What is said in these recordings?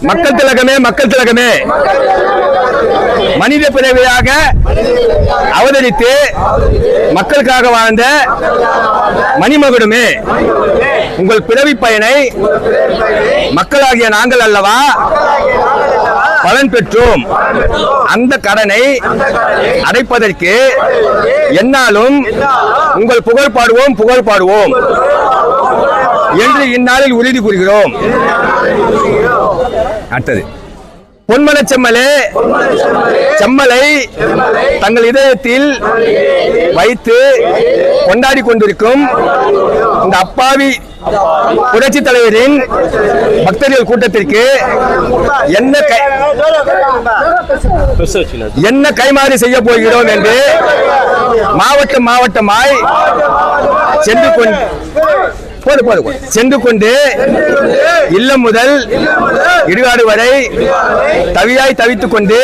மக்கள் திலகமே, மக்கள் திலகமே, மனித பிறவியாக அவதரித்து மக்களுக்காக வாழ்ந்த மணிமகுடமே, உங்கள் பிறவி பயனை மக்களாகிய நாங்கள் அல்லவா பலன் பெற்றோம். அந்த கடனை அடைப்பதற்கு என்னாலும் உங்கள் புகழ் பாடுவோம், புகழ் பாடுவோம் என்று இந்நாளில் உறுதி கூறுகிறோம். அடுத்தது, பொன்மன செம்மலே, செம்மலை தங்கள் இதயத்தில் வைத்து கொண்டாடி கொண்டிருக்கும் இந்த அப்பாவி புரட்சி தலைவரின் பக்தர்கள் கூட்டத்திற்கு என்ன கைமாறி செய்ய போகிறோம் என்று மாவட்டம் மாவட்டமாய் சென்று கொண்டு இல்லம் முதல் இடுகாடு வரை தவியாய் தவித்துக் கொண்டு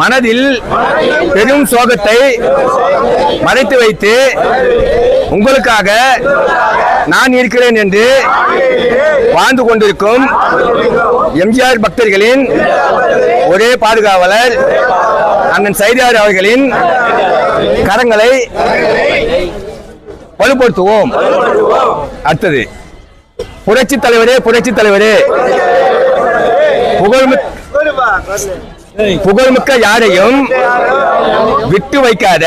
மனதில் பெரும் சோகத்தை மறைத்து வைத்து உங்களுக்காக நான் இருக்கிறேன் என்று வாழ்ந்து கொண்டிருக்கும் எம்ஜிஆர் பக்தர்களின் ஒரே பாதுகாவலர் அண்ணன் சைதார் அவர்களின் கரங்களை வலுப்படுத்துவோம். அடுத்தது, புரட்சி தலைவரே, புரட்சி தலைவரே, புகழ்மிக்க யாரையும் விட்டு வைக்காத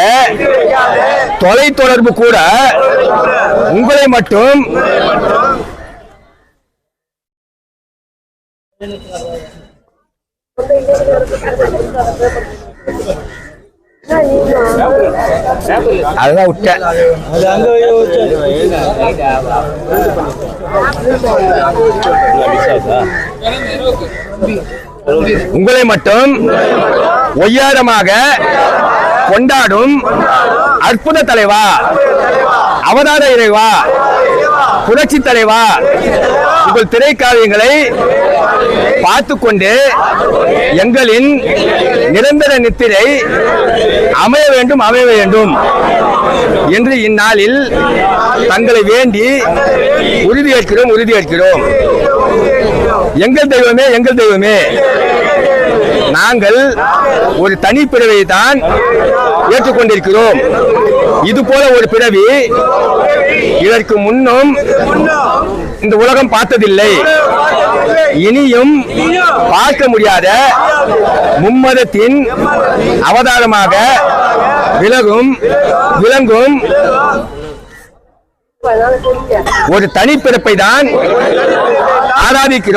தொலை தொடர்பு கூட உங்களை மட்டும் அதுதான் விட்டேன். உங்களை மட்டும் ஒய்யாரமாக கொண்டாடும் அற்புத தலைவா, அவதார இறைவா, புரட்சி தலைவா, உங்கள் திரைக்காவியங்களை பார்த்து கொண்டு எங்களின் நிரந்தர நித்திரை அமைய வேண்டும், அமைய வேண்டும் என்று இந்நாளில் தங்களை வேண்டி உறுதியேற்கிறோம், உறுதியேற்கிறோம். எங்கள் தெய்வமே, எங்கள் தெய்வமே, நாங்கள் ஒரு தனி பிறவியை தான் ஏற்றுக்கொண்டிருக்கிறோம். இது போல ஒரு பிறவி இதற்கு முன்னும் இந்த உலகம் பார்த்ததில்லை, இனியும் பார்க்க முடியாத மும்மதத்தின் அவதாரமாக விளங்கும் ஒரு தனி பிறப்பை தான் ஆராதிக்கிறோம்.